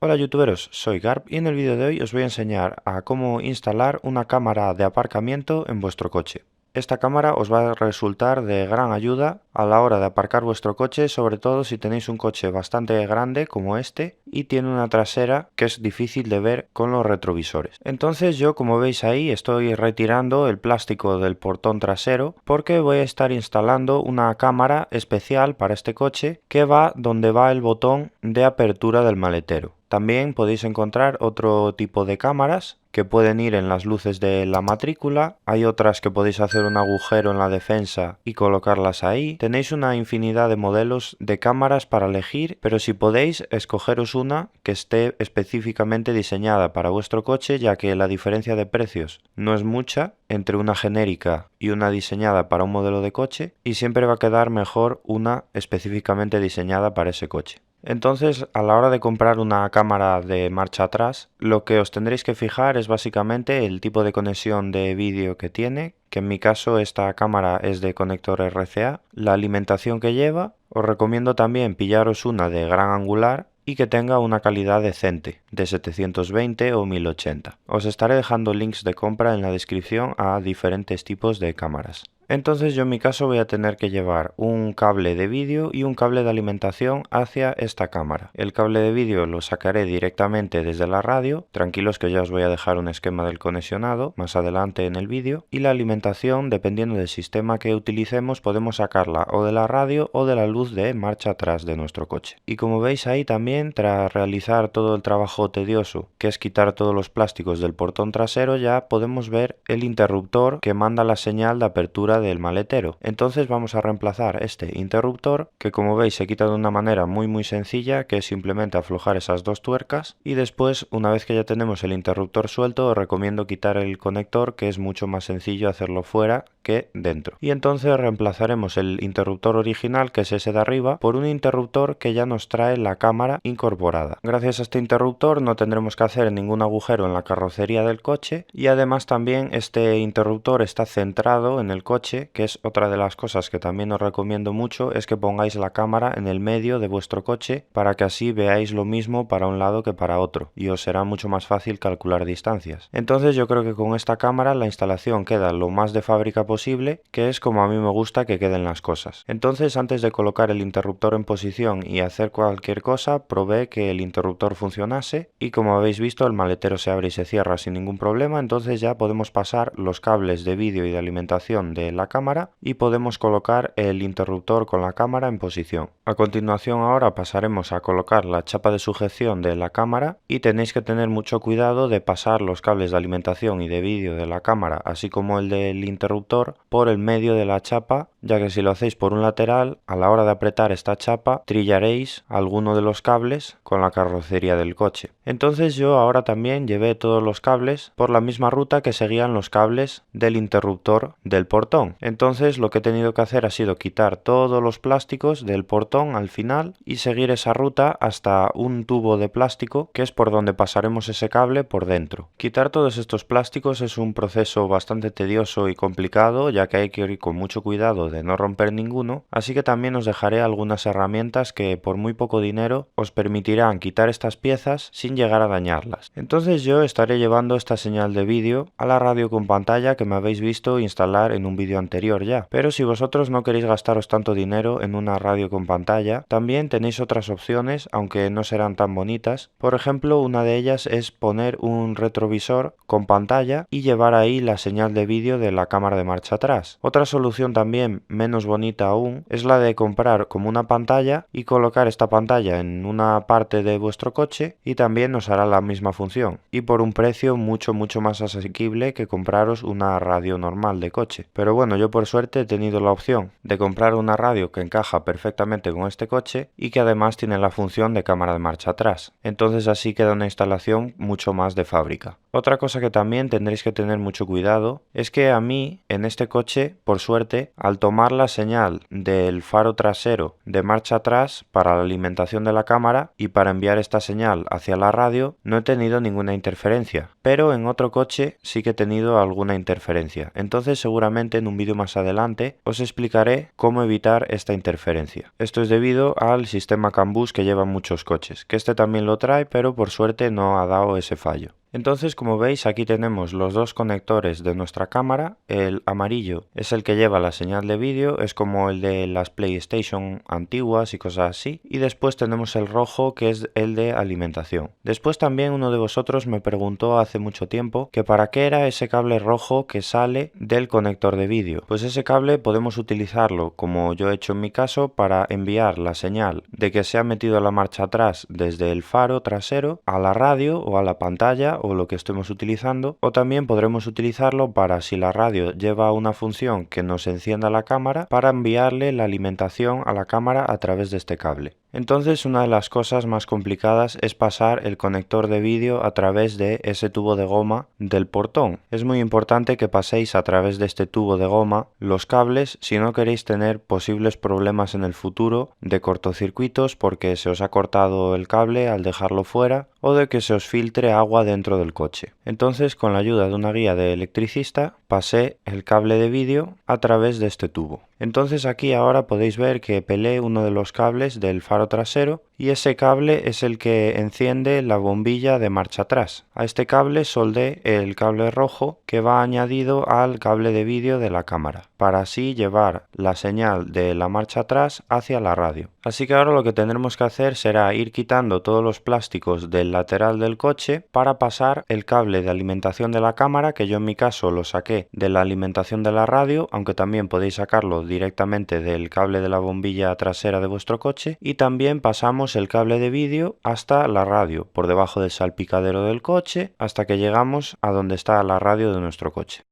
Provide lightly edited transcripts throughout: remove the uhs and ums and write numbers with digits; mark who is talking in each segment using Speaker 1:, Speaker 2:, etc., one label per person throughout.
Speaker 1: Hola youtuberos, soy Garb y en el vídeo de hoy os voy a enseñar a cómo instalar una cámara de aparcamiento en vuestro coche. Esta cámara os va a resultar de gran ayuda a la hora de aparcar vuestro coche, sobre todo si tenéis un coche bastante grande como este y tiene una trasera que es difícil de ver con los retrovisores. Entonces yo, como veis ahí, estoy retirando el plástico del portón trasero porque voy a estar instalando una cámara especial para este coche que va donde va el botón de apertura del maletero. También podéis encontrar otro tipo de cámaras que pueden ir en las luces de la matrícula, hay otras que podéis hacer un agujero en la defensa y colocarlas ahí. Tenéis una infinidad de modelos de cámaras para elegir, pero si podéis, escogeros una que esté específicamente diseñada para vuestro coche, ya que la diferencia de precios no es mucha entre una genérica y una diseñada para un modelo de coche, y siempre va a quedar mejor una específicamente diseñada para ese coche. Entonces, a la hora de comprar una cámara de marcha atrás, lo que os tendréis que fijar es básicamente el tipo de conexión de vídeo que tiene, que en mi caso esta cámara es de conector RCA, la alimentación que lleva. Os recomiendo también pillaros una de gran angular y que tenga una calidad decente, de 720 o 1080. Os estaré dejando links de compra en la descripción a diferentes tipos de cámaras. Entonces yo en mi caso voy a tener que llevar un cable de vídeo y un cable de alimentación hacia esta cámara. El cable de vídeo lo sacaré directamente desde la radio, tranquilos que ya os voy a dejar un esquema del conexionado más adelante en el vídeo, y la alimentación, dependiendo del sistema que utilicemos, podemos sacarla o de la radio o de la luz de marcha atrás de nuestro coche. Y como veis ahí también, tras realizar todo el trabajo tedioso que es quitar todos los plásticos del portón trasero, ya podemos ver el interruptor que manda la señal de apertura del maletero. Entonces vamos a reemplazar este interruptor, que como veis se quita de una manera muy sencilla, que es simplemente aflojar esas dos tuercas, y después, una vez que ya tenemos el interruptor suelto, os recomiendo quitar el conector, que es mucho más sencillo hacerlo fuera que dentro. Y entonces reemplazaremos el interruptor original, que es ese de arriba, por un interruptor que ya nos trae la cámara incorporada. Gracias a este interruptor no tendremos que hacer ningún agujero en la carrocería del coche, y además también este interruptor está centrado en el coche, que es otra de las cosas que también os recomiendo mucho, es que pongáis la cámara en el medio de vuestro coche para que así veáis lo mismo para un lado que para otro y os será mucho más fácil calcular distancias. Entonces yo creo que con esta cámara la instalación queda lo más de fábrica posible, que es como a mí me gusta que queden las cosas. Entonces, antes de colocar el interruptor en posición y hacer cualquier cosa, probé que el interruptor funcionase y como habéis visto el maletero se abre y se cierra sin ningún problema. Entonces ya podemos pasar los cables de vídeo y de alimentación de la cámara y podemos colocar el interruptor con la cámara en posición. A continuación ahora pasaremos a colocar la chapa de sujeción de la cámara y tenéis que tener mucho cuidado de pasar los cables de alimentación y de vídeo de la cámara, así como el del interruptor, por el medio de la chapa, ya que si lo hacéis por un lateral, a la hora de apretar esta chapa trillaréis alguno de los cables con la carrocería del coche. Entonces yo ahora también llevé todos los cables por la misma ruta que seguían los cables del interruptor del portón. Entonces lo que he tenido que hacer ha sido quitar todos los plásticos del portón al final y seguir esa ruta hasta un tubo de plástico, que es por donde pasaremos ese cable por dentro. Quitar todos estos plásticos es un proceso bastante tedioso y complicado, ya que hay que ir con mucho cuidado de no romper ninguno, así que también os dejaré algunas herramientas que por muy poco dinero os permitirán quitar estas piezas sin llegar a dañarlas. Entonces yo estaré llevando esta señal de vídeo a la radio con pantalla que me habéis visto instalar en un vídeo anterior ya, pero si vosotros no queréis gastaros tanto dinero en una radio con pantalla, también tenéis otras opciones, aunque no serán tan bonitas. Por ejemplo, una de ellas es poner un retrovisor con pantalla y llevar ahí la señal de vídeo de la cámara de marcha atrás. Otra solución también menos bonita aún es la de comprar como una pantalla y colocar esta pantalla en una parte de vuestro coche y también nos hará la misma función y por un precio mucho más asequible que compraros una radio normal de coche. Pero bueno, yo por suerte he tenido la opción de comprar una radio que encaja perfectamente con este coche y que además tiene la función de cámara de marcha atrás. Entonces así queda una instalación mucho más de fábrica. Otra cosa que también tendréis que tener mucho cuidado es que a mí en este coche, por suerte, al tomar la señal del faro trasero de marcha atrás para la alimentación de la cámara y para enviar esta señal hacia la radio, no he tenido ninguna interferencia, pero en otro coche sí que he tenido alguna interferencia. Entonces seguramente en un vídeo más adelante os explicaré cómo evitar esta interferencia. Esto es debido al sistema CAN bus que llevan muchos coches, que este también lo trae, pero por suerte no ha dado ese fallo. Entonces, como veis, aquí tenemos los dos conectores de nuestra cámara. El amarillo es el que lleva la señal de vídeo, es como el de las PlayStation antiguas y cosas así. Y después tenemos el rojo, que es el de alimentación. Después también uno de vosotros me preguntó hace mucho tiempo que para qué era ese cable rojo que sale del conector de vídeo. Pues ese cable podemos utilizarlo, como yo he hecho en mi caso, para enviar la señal de que se ha metido la marcha atrás desde el faro trasero a la radio o a la pantalla o lo que estemos utilizando, o también podremos utilizarlo para, si la radio lleva una función que nos encienda la cámara, para enviarle la alimentación a la cámara a través de este cable. Entonces, una de las cosas más complicadas es pasar el conector de vídeo a través de ese tubo de goma del portón. Es muy importante que paséis a través de este tubo de goma los cables si no queréis tener posibles problemas en el futuro de cortocircuitos porque se os ha cortado el cable al dejarlo fuera o de que se os filtre agua dentro del coche. Entonces, con la ayuda de una guía de electricista, pasé el cable de vídeo a través de este tubo. Entonces aquí ahora podéis ver que pelé uno de los cables del faro trasero y ese cable es el que enciende la bombilla de marcha atrás. A este cable soldé el cable rojo que va añadido al cable de vídeo de la cámara, para así llevar la señal de la marcha atrás hacia la radio. Así que ahora lo que tendremos que hacer será ir quitando todos los plásticos del lateral del coche para pasar el cable de alimentación de la cámara, que yo en mi caso lo saqué de la alimentación de la radio, aunque también podéis sacarlo directamente del cable de la bombilla trasera de vuestro coche, y también pasamos el cable de vídeo hasta la radio, por debajo del salpicadero del coche, hasta que llegamos a donde está la radio de nuestro coche.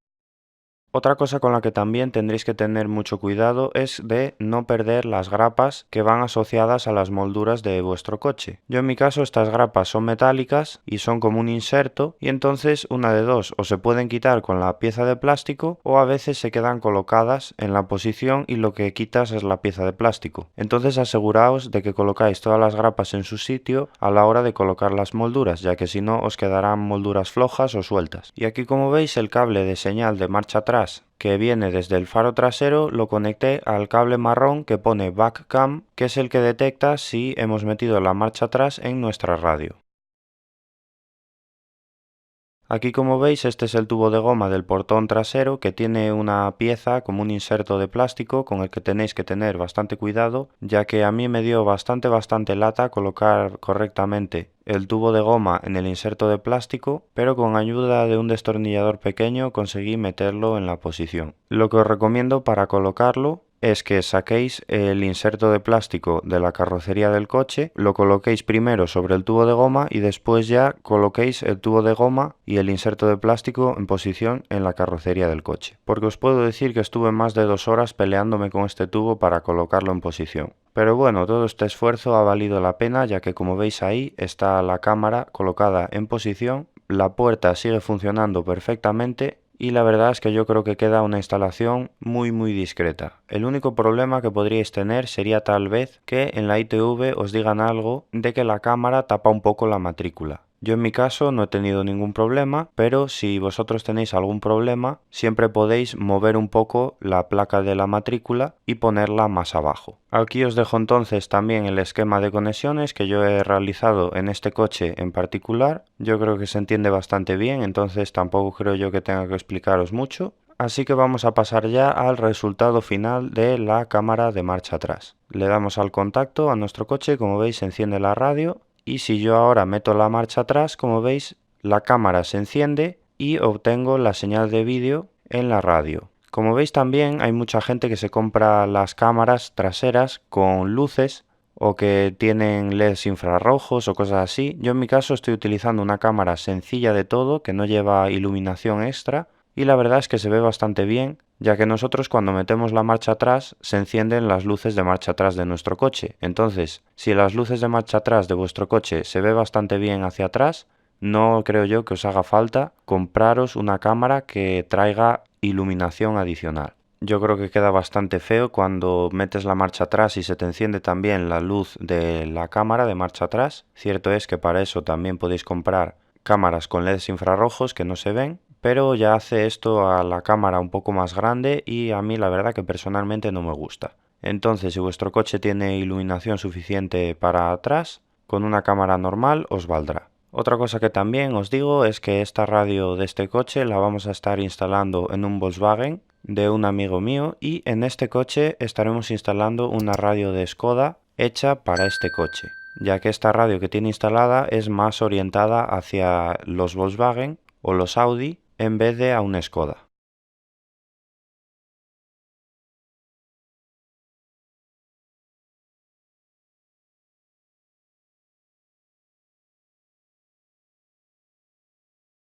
Speaker 1: Otra cosa con la que también tendréis que tener mucho cuidado es de no perder las grapas que van asociadas a las molduras de vuestro coche. Yo en mi caso estas grapas son metálicas y son como un inserto y entonces una de dos, o se pueden quitar con la pieza de plástico o a veces se quedan colocadas en la posición y lo que quitas es la pieza de plástico. Entonces aseguraos de que colocáis todas las grapas en su sitio a la hora de colocar las molduras, ya que si no os quedarán molduras flojas o sueltas. Y aquí, como veis, el cable de señal de marcha atrás que viene desde el faro trasero lo conecté al cable marrón que pone Back Cam, que es el que detecta si hemos metido la marcha atrás en nuestra radio. Aquí, como veis, este es el tubo de goma del portón trasero que tiene una pieza como un inserto de plástico con el que tenéis que tener bastante cuidado, ya que a mí me dio bastante lata colocar correctamente el tubo de goma en el inserto de plástico, pero con ayuda de un destornillador pequeño conseguí meterlo en la posición. Lo que os recomiendo para colocarlo es que saquéis el inserto de plástico de la carrocería del coche, lo coloquéis primero sobre el tubo de goma y después ya coloquéis el tubo de goma y el inserto de plástico en posición en la carrocería del coche. Porque os puedo decir que estuve más de 2 horas peleándome con este tubo para colocarlo en posición. Pero bueno, todo este esfuerzo ha valido la pena, ya que como veis ahí está la cámara colocada en posición, la puerta sigue funcionando perfectamente y la verdad es que yo creo que queda una instalación muy discreta. El único problema que podríais tener sería tal vez que en la ITV os digan algo de que la cámara tapa un poco la matrícula. Yo en mi caso no he tenido ningún problema, pero si vosotros tenéis algún problema, siempre podéis mover un poco la placa de la matrícula y ponerla más abajo. Aquí os dejo entonces también el esquema de conexiones que yo he realizado en este coche en particular. Yo creo que se entiende bastante bien, entonces tampoco creo yo que tenga que explicaros mucho. Así que vamos a pasar ya al resultado final de la cámara de marcha atrás. Le damos al contacto a nuestro coche, como veis se enciende la radio. Y si yo ahora meto la marcha atrás, como veis, la cámara se enciende y obtengo la señal de vídeo en la radio. Como veis también hay mucha gente que se compra las cámaras traseras con luces o que tienen LEDs infrarrojos o cosas así. Yo en mi caso estoy utilizando una cámara sencilla de todo que no lleva iluminación extra y la verdad es que se ve bastante bien, ya que nosotros cuando metemos la marcha atrás se encienden las luces de marcha atrás de nuestro coche. Entonces, si las luces de marcha atrás de vuestro coche se ve bastante bien hacia atrás, no creo yo que os haga falta compraros una cámara que traiga iluminación adicional. Yo creo que queda bastante feo cuando metes la marcha atrás y se te enciende también la luz de la cámara de marcha atrás. Cierto es que para eso también podéis comprar cámaras con LEDs infrarrojos que no se ven, pero ya hace esto a la cámara un poco más grande y a mí la verdad que personalmente no me gusta. Entonces, si vuestro coche tiene iluminación suficiente para atrás, con una cámara normal os valdrá. Otra cosa que también os digo es que esta radio de este coche la vamos a estar instalando en un Volkswagen de un amigo mío y en este coche estaremos instalando una radio de Skoda hecha para este coche, ya que esta radio que tiene instalada es más orientada hacia los Volkswagen o los Audi en vez de a un Skoda.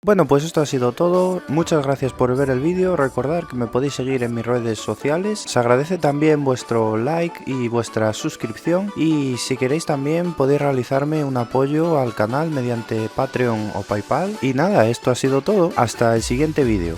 Speaker 1: Bueno, pues esto ha sido todo. Muchas gracias por ver el vídeo. Recordad que me podéis seguir en mis redes sociales. Se agradece también vuestro like y vuestra suscripción. Y si queréis también podéis realizarme un apoyo al canal mediante Patreon o PayPal. Y nada, esto ha sido todo. Hasta el siguiente vídeo.